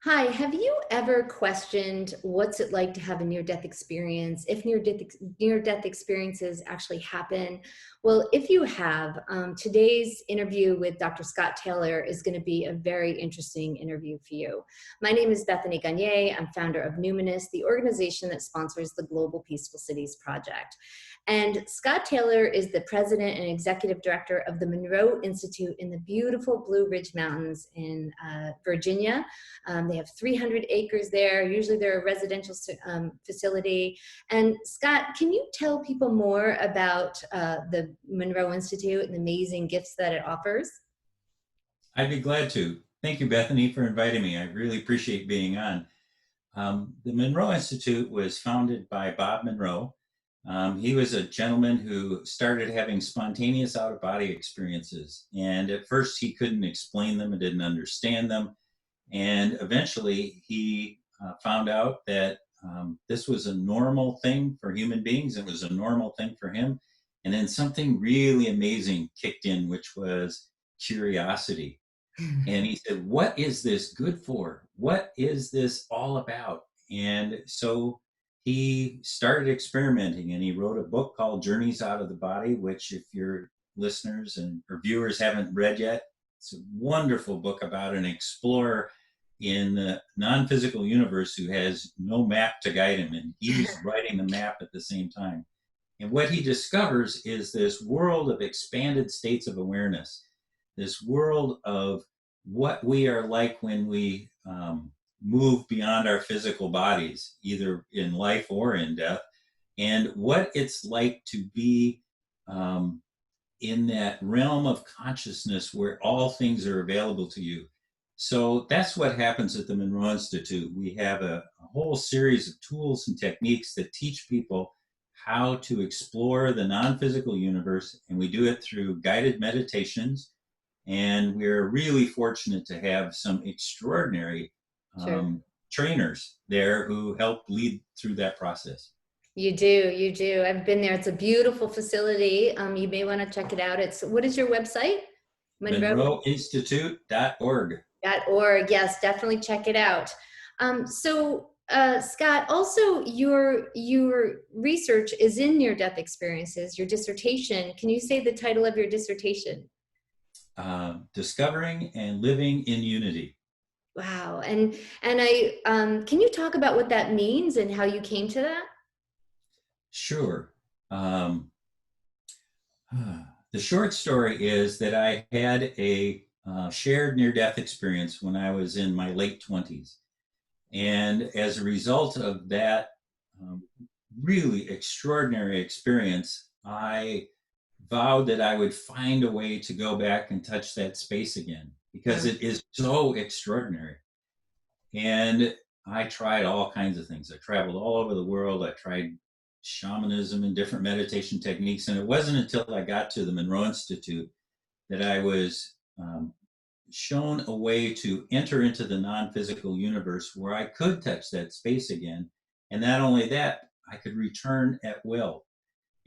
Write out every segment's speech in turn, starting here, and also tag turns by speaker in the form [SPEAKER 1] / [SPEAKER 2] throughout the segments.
[SPEAKER 1] Hi, have you ever questioned what's it like to have a near-death experience, if near-death experiences actually happen? Well, if you have, today's interview with Dr. Scott Taylor is going to be a very interesting interview for you. My name is Bethany Gagne. I'm founder of Numinous, the organization that sponsors the Global Peaceful Cities Project. And Scott Taylor is the president and executive director of the Monroe Institute in the beautiful Blue Ridge Mountains in Virginia. They have 300 acres there. Usually they're a residential facility. And Scott, can you tell people more about the Monroe Institute and the amazing gifts that it offers?
[SPEAKER 2] I'd be glad to. Thank you, Bethany, for inviting me. I really appreciate being on. The Monroe Institute was founded by Bob Monroe. He was a gentleman who started having spontaneous out-of-body experiences. And at first he couldn't explain them and didn't understand them. And eventually he found out that this was a normal thing for human beings. It was a normal thing for him. And then something really amazing kicked in, which was curiosity. And he said, what is this good for? What is this all about? And so he started experimenting, and he wrote a book called Journeys Out of the Body, which if your listeners and or viewers haven't read yet, it's a wonderful book about an explorer in the non-physical universe who has no map to guide him, and he's writing the map at the same time. And what he discovers is this world of expanded states of awareness, this world of what we are like when we move beyond our physical bodies, either in life or in death, and what it's like to be in that realm of consciousness where all things are available to you. So that's what happens at the Monroe Institute. We have a whole series of tools and techniques that teach people how to explore the non-physical universe, and we do it through guided meditations. And we're really fortunate to have some extraordinary
[SPEAKER 1] Sure.
[SPEAKER 2] trainers there who help lead through that process.
[SPEAKER 1] You do, you do. I've been there. It's a beautiful facility. You may want to check it out. What is your website? Monroe.
[SPEAKER 2] MonroeInstitute.org.
[SPEAKER 1] Org. Yes, definitely check it out. Scott, also your research is in near-death experiences. Your dissertation. Can you say the title of your dissertation?
[SPEAKER 2] Discovering and living in unity.
[SPEAKER 1] Wow. And can you talk about what that means and how you came to that?
[SPEAKER 2] Sure. The short story is that I had a shared near-death experience when I was in my late 20s. And as a result of that really extraordinary experience, I vowed that I would find a way to go back and touch that space again because it is so extraordinary. And I tried all kinds of things. I traveled all over the world. I tried shamanism and different meditation techniques. And it wasn't until I got to the Monroe Institute that I was shown a way to enter into the non-physical universe where I could touch that space again. And not only that, I could return at will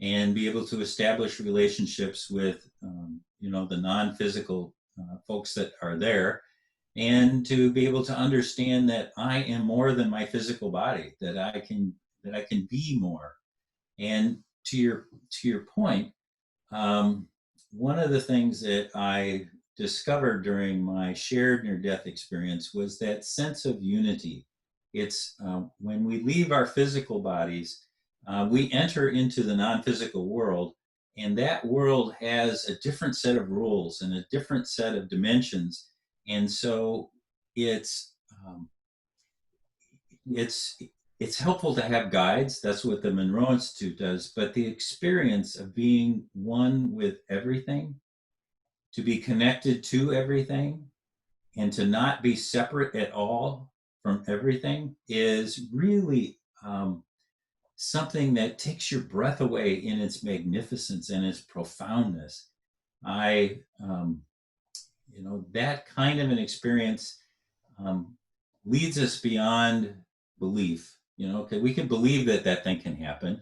[SPEAKER 2] and be able to establish relationships with, the non-physical folks that are there, and to be able to understand that I am more than my physical body, that I can be more. And to your point, one of the things that I discovered during my shared near-death experience was that sense of unity. It's when we leave our physical bodies, we enter into the non-physical world, and that world has a different set of rules and a different set of dimensions. And so it's um, it's it's helpful to have guides. That's what the Monroe Institute does. But the experience of being one with everything, to be connected to everything, and to not be separate at all from everything is really something that takes your breath away in its magnificence and its profoundness. I, that kind of an experience um, leads us beyond belief. Okay, we can believe that that thing can happen,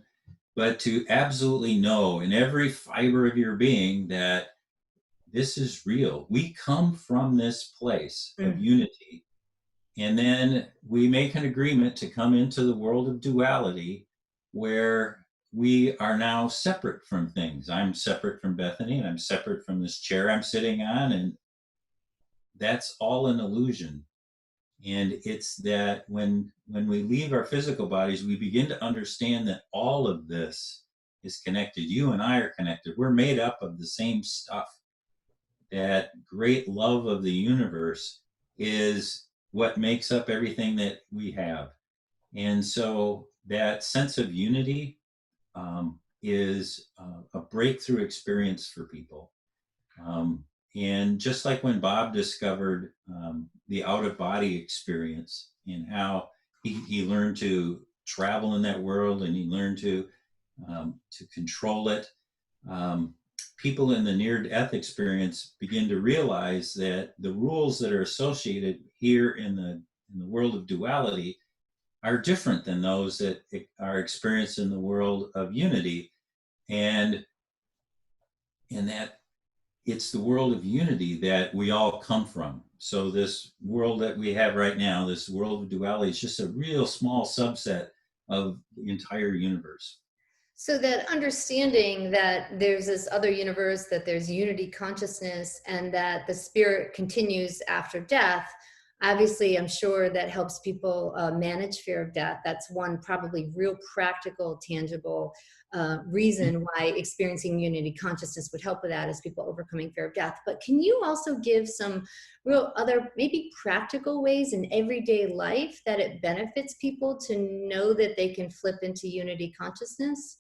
[SPEAKER 2] but to absolutely know in every fiber of your being that this is real. We come from this place of unity, And then we make an agreement to come into the world of duality where we are now separate from things. I'm separate from Bethany, and I'm separate from this chair I'm sitting on, and that's all an illusion. And it's that when we leave our physical bodies, we begin to understand that all of this is connected. You and I are connected. We're made up of the same stuff. That great love of the universe is what makes up everything that we have. And so that sense of unity is a breakthrough experience for people. And just like when Bob discovered the out of body experience and how he learned to travel in that world and he learned to control it, people in the near death experience begin to realize that the rules that are associated here in the world of duality are different than those that are experienced in the world of unity. And that it's the world of unity that we all come from. So this world that we have right now, this world of duality, is just a real small subset of the entire universe.
[SPEAKER 1] So that understanding that there's this other universe, that there's unity consciousness, and that the spirit continues after death, obviously, I'm sure that helps people manage fear of death. That's one probably real practical, tangible reason why experiencing unity consciousness would help with that, is people overcoming fear of death. But can you also give some real other maybe practical ways in everyday life that it benefits people to know that they can flip into unity consciousness?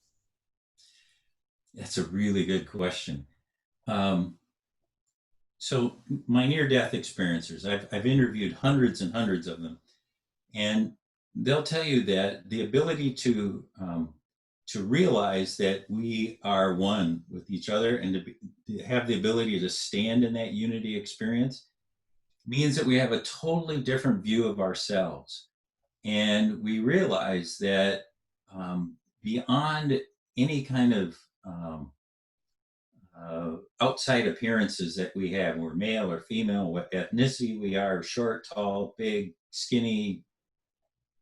[SPEAKER 2] That's a really good question. So my near-death experiencers, I've interviewed hundreds and hundreds of them, and they'll tell you that the ability to realize that we are one with each other and to have the ability to stand in that unity experience means that we have a totally different view of ourselves. And we realize that beyond any kind of outside appearances that we have, we're male or female, what ethnicity we are, short, tall, big, skinny,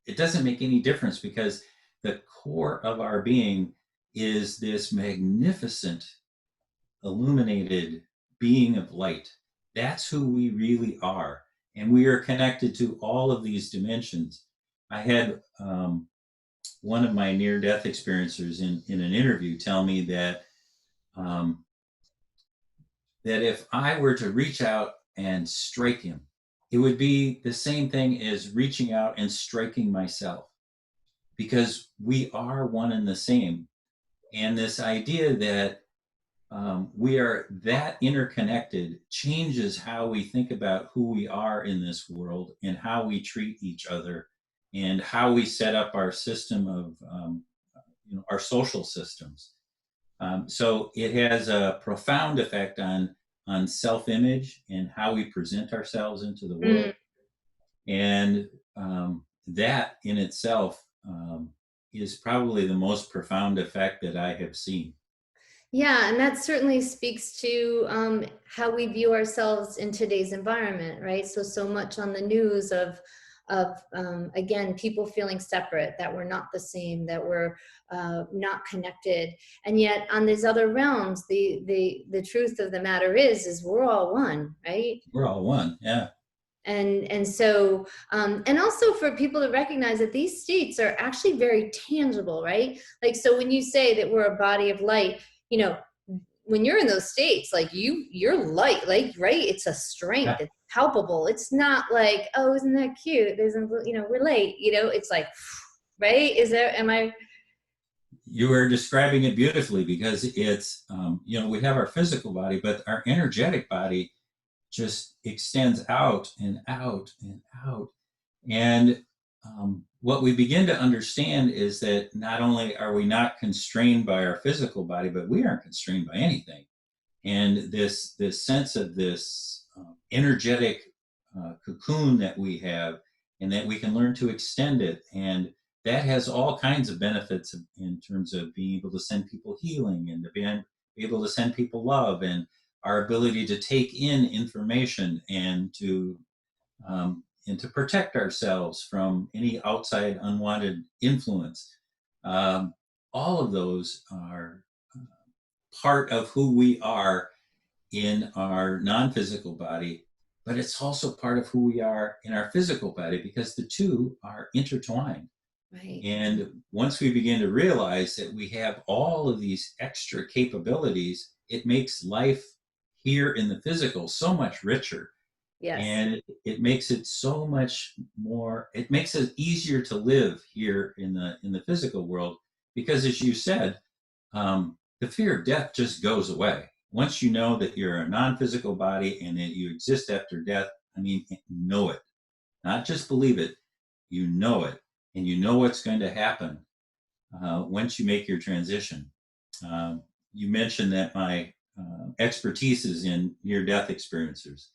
[SPEAKER 2] it doesn't make any difference, because the core of our being is this magnificent, illuminated being of light. That's who we really are. And we are connected to all of these dimensions. I had one of my near-death experiencers in an interview tell me that that if I were to reach out and strike him, it would be the same thing as reaching out and striking myself, because we are one and the same. And this idea that we are that interconnected changes how we think about who we are in this world and how we treat each other and how we set up our system of, our social systems. So it has a profound effect on self-image and how we present ourselves into the world. And that in itself is probably the most profound effect that I have seen.
[SPEAKER 1] Yeah, and that certainly speaks to how we view ourselves in today's environment, right? So much on the news of again, people feeling separate, that we're not the same, that we're not connected, and yet on these other realms, the truth of the matter is we're all one, right?
[SPEAKER 2] We're all one, yeah.
[SPEAKER 1] And so and also for people to recognize that these states are actually very tangible, right? Like, so when you say that we're a body of light, when you're in those states, like you're light, like, right? It's a strength.
[SPEAKER 2] Yeah.
[SPEAKER 1] It's palpable. It's not like, oh, isn't that cute? There's, we're late, it's like, right? Am I?
[SPEAKER 2] You are describing it beautifully, because it's, we have our physical body, but our energetic body just extends out and out and out. And what we begin to understand is that not only are we not constrained by our physical body, but we aren't constrained by anything. And this sense of this energetic cocoon that we have, and that we can learn to extend it, and that has all kinds of benefits in terms of being able to send people healing and to be able to send people love, and our ability to take in information and to and to protect ourselves from any outside unwanted influence. Um, all of those are part of who we are in our non-physical body, but it's also part of who we are in our physical body because the two are intertwined.
[SPEAKER 1] Right.
[SPEAKER 2] And once we begin to realize that we have all of these extra capabilities, it makes life here in the physical so much richer.
[SPEAKER 1] Yes.
[SPEAKER 2] And it makes it so much more, it makes it easier to live here in the physical world because, as you said, the fear of death just goes away. Once you know that you're a non-physical body and that you exist after death, I mean, know it, not just believe it, you know it, and you know what's going to happen once you make your transition. You mentioned that my expertise is in near-death experiencers.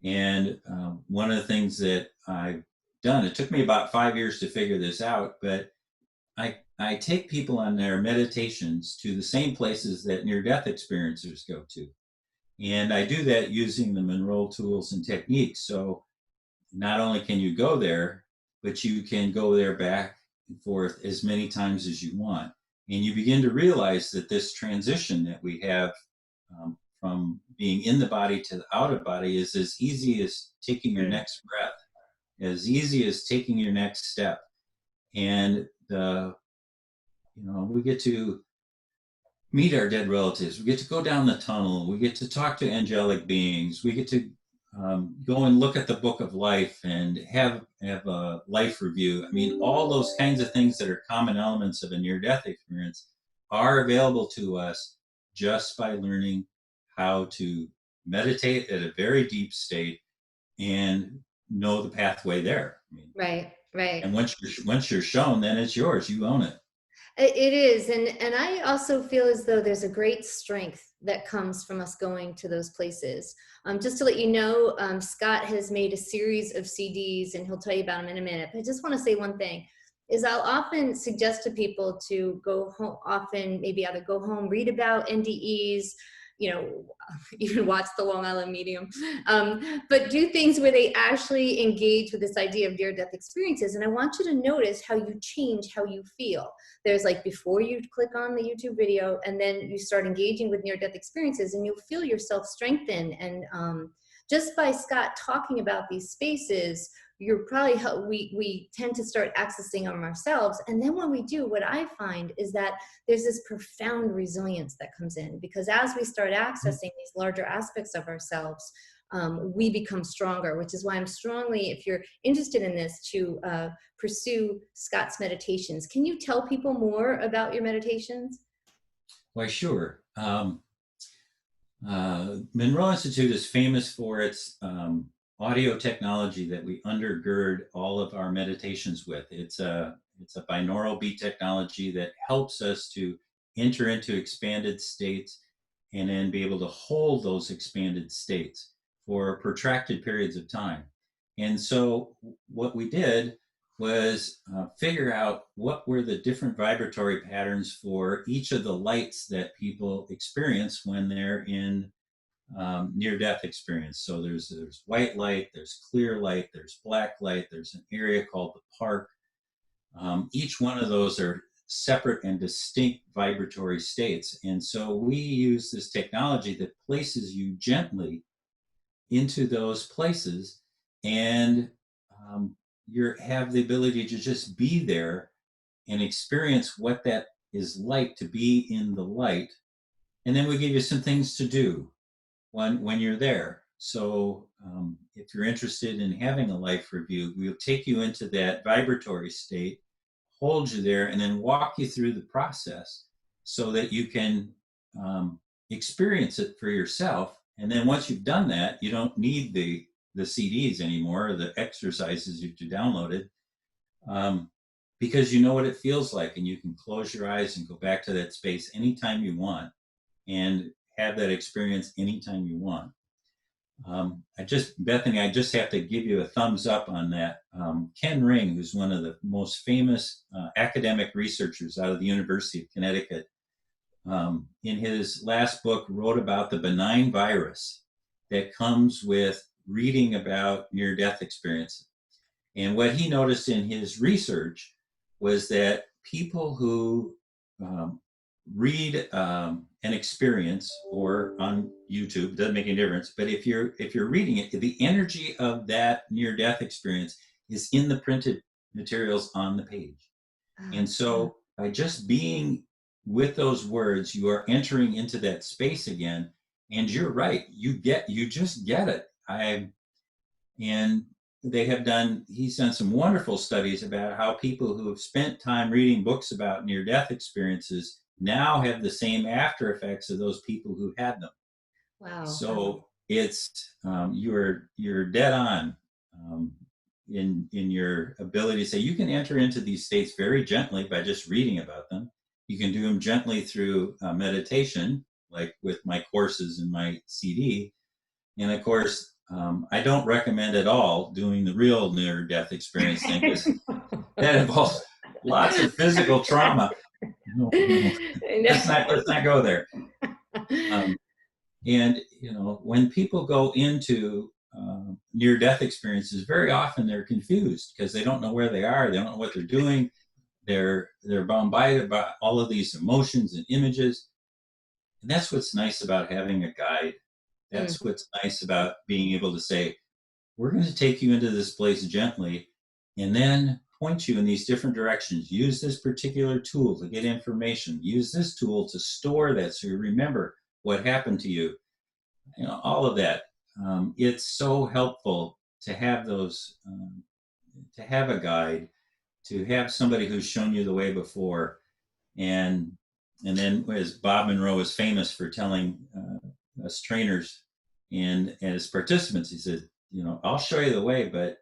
[SPEAKER 2] And one of the things that I've done, it took me about 5 years to figure this out, but I take people on their meditations to the same places that near-death experiencers go to. And I do that using the Monroe tools and techniques. So not only can you go there, but you can go there back and forth as many times as you want. And you begin to realize that this transition that we have from being in the body to the out of body is as easy as taking your next breath, as easy as taking your next step. And we get to meet our dead relatives. We get to go down the tunnel. We get to talk to angelic beings. We get to go and look at the book of life and have a life review. I mean, all those kinds of things that are common elements of a near-death experience are available to us just by learning how to meditate at a very deep state and know the pathway there. I mean,
[SPEAKER 1] Right. Right.
[SPEAKER 2] and once you're shown, then it's yours. You own it.
[SPEAKER 1] It is, and I also feel as though there's a great strength that comes from us going to those places. Just to let you know, Scott has made a series of CDs, and he'll tell you about them in a minute. But I just want to say one thing: is I'll often suggest to people to go home, often maybe either go home, read about NDEs, even watch the Long Island Medium, but do things where they actually engage with this idea of near-death experiences. And I want you to notice how you change how you feel. There's like before you click on the YouTube video, and then you start engaging with near-death experiences, and you'll feel yourself strengthen. And just by Scott talking about these spaces, you're probably we tend to start accessing them ourselves. And then when we do, what I find is that there's this profound resilience that comes in, because as we start accessing these larger aspects of ourselves, we become stronger, which is why I'm strongly, if you're interested in this, to pursue Scott's meditations. Can you tell people more about your meditations?
[SPEAKER 2] Why, sure. Monroe Institute is famous for its audio technology that we undergird all of our meditations with. It's a binaural beat technology that helps us to enter into expanded states and then be able to hold those expanded states for protracted periods of time. And so what we did was figure out what were the different vibratory patterns for each of the lights that people experience when they're in near-death experience. So there's white light, there's clear light, there's black light, there's an area called the park. Each one of those are separate and distinct vibratory states. And so we use this technology that places you gently into those places, and you have the ability to just be there and experience what that is like to be in the light. And then we give you some things to do when you're there. So if you're interested in having a life review, we'll take you into that vibratory state, hold you there, and then walk you through the process so that you can experience it for yourself. And then once you've done that, you don't need the CDs anymore, or the exercises you've downloaded, because you know what it feels like, and you can close your eyes and go back to that space anytime you want and have that experience anytime you want. Bethany, I just have to give you a thumbs up on that. Ken Ring, who's one of the most famous academic researchers out of the University of Connecticut, in his last book wrote about the benign virus that comes with reading about near-death experience. And what he noticed in his research was that people who read an experience or on YouTube, doesn't make any difference, but if you're reading it, the energy of that near-death experience is in the printed materials on the page. And so by just being with those words, you are entering into that space again. And you're right, you just get it. And he's done some wonderful studies about how people who have spent time reading books about near-death experiences now have the same after effects of those people who had them.
[SPEAKER 1] Wow.
[SPEAKER 2] So it's you're dead on in your ability to say you can enter into these states very gently by just reading about them. You can do them gently through meditation, like with my courses and my CD. And of course, I don't recommend at all doing the real near-death experience thing, because that involves lots of physical trauma. No, let's not go there. And when people go into near-death experiences, very often they're confused because they don't know where they are. They don't know what they're doing. They're bombarded by all of these emotions and images. And that's what's nice about having a guide. That's what's nice about being able to say, we're going to take you into this place gently and then point you in these different directions. Use this particular tool to get information. Use this tool to store that so you remember what happened to you. All of that. It's so helpful to have those, to have a guide, to have somebody who's shown you the way before. And then, as Bob Monroe is famous for telling us trainers and as participants, he said, I'll show you the way, but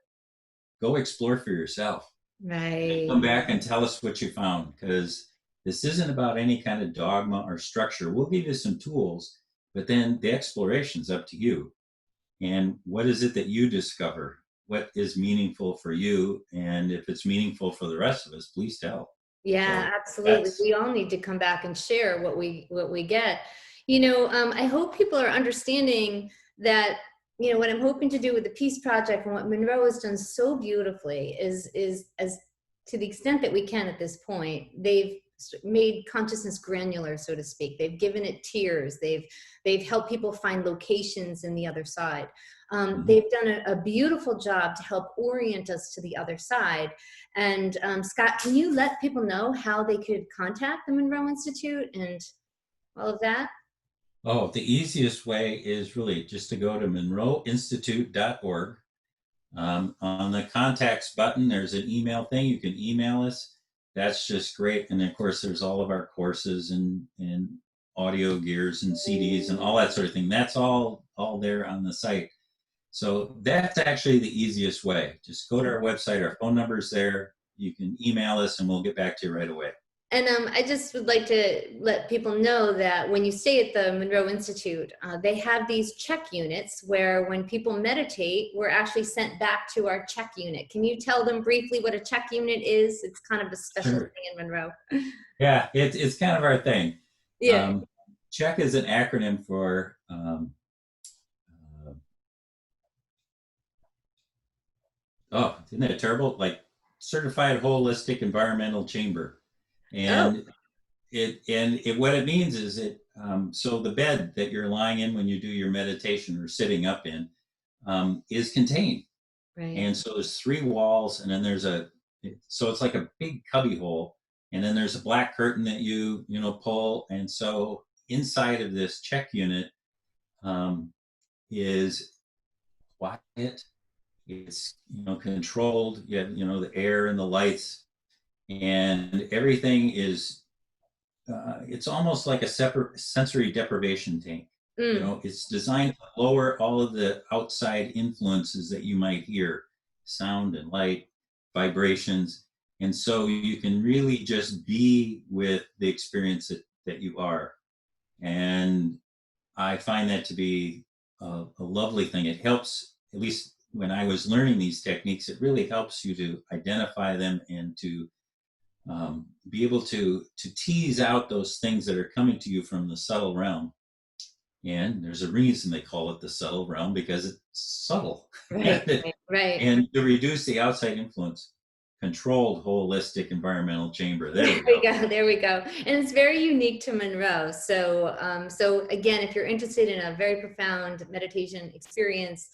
[SPEAKER 2] go explore for yourself.
[SPEAKER 1] Right.
[SPEAKER 2] Come back and tell us what you found, because this isn't about any kind of dogma or structure. We'll give you some tools, but then the exploration's up to you. And what is it that you discover? What is meaningful for you? And if it's meaningful for the rest of us, please tell.
[SPEAKER 1] Yeah, absolutely. We all need to come back and share what we get. I hope people are understanding that, what I'm hoping to do with the Peace Project and what Monroe has done so beautifully is as to the extent that we can at this point, they've made consciousness granular, so to speak. They've given it tiers. They've helped people find locations in the other side. They've done a beautiful job to help orient us to the other side. And Scott, can you let people know how they could contact the Monroe Institute and all of that?
[SPEAKER 2] Oh, the easiest way is really just to go to monroeinstitute.org. On the contacts button, there's an email thing. You can email us. That's just great. And of course, there's all of our courses and audio gears and CDs and all that sort of thing. That's all there on the site. So that's actually the easiest way. Just go to our website. Our phone number's there. You can email us and we'll get back to you right away.
[SPEAKER 1] And I just would like to let people know that when you stay at the Monroe Institute, they have these check units where when people meditate, we're actually sent back to our check unit. Can you tell them briefly what a check unit is? It's kind of a special thing in Monroe.
[SPEAKER 2] Yeah, it's kind of our thing.
[SPEAKER 1] Yeah.
[SPEAKER 2] CHECK is an acronym for isn't that terrible? Like Certified Holistic Environmental Chamber. And what it means is so the bed that you're lying in when you do your meditation or sitting up in is contained. Right. And so there's 3 walls, and then so it's like a big cubby hole, and then there's a black curtain that you pull. And so inside of this check unit is quiet. It's controlled. You have the air and the lights. And everything is, it's almost like a separate sensory deprivation tank. It's designed to lower all of the outside influences that you might hear, sound and light, vibrations. And so you can really just be with the experience that you are. And I find that to be a lovely thing. It helps, at least when I was learning these techniques, it really helps you to identify them and to be able to tease out those things that are coming to you from the subtle realm. And there's a reason they call it the subtle realm, because it's subtle. Right.
[SPEAKER 1] Right.
[SPEAKER 2] And to reduce the outside influence, controlled holistic environmental chamber. There
[SPEAKER 1] There
[SPEAKER 2] we
[SPEAKER 1] we
[SPEAKER 2] go.
[SPEAKER 1] go. There we go. And it's very unique to Monroe. So, so again, if you're interested in a very profound meditation experience,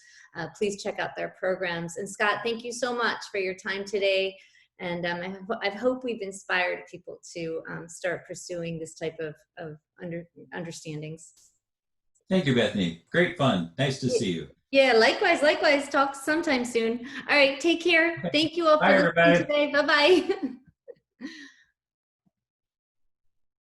[SPEAKER 1] please check out their programs. And Scott, thank you so much for your time today. And I hope we've inspired people to start pursuing this type of understandings.
[SPEAKER 2] Thank you, Bethany. Great fun. Nice to see you.
[SPEAKER 1] Yeah, likewise, likewise. Talk sometime soon. All right, take care.
[SPEAKER 2] Okay.
[SPEAKER 1] Thank you all for
[SPEAKER 2] Bye,
[SPEAKER 1] listening
[SPEAKER 2] everybody.
[SPEAKER 1] today. Bye-bye.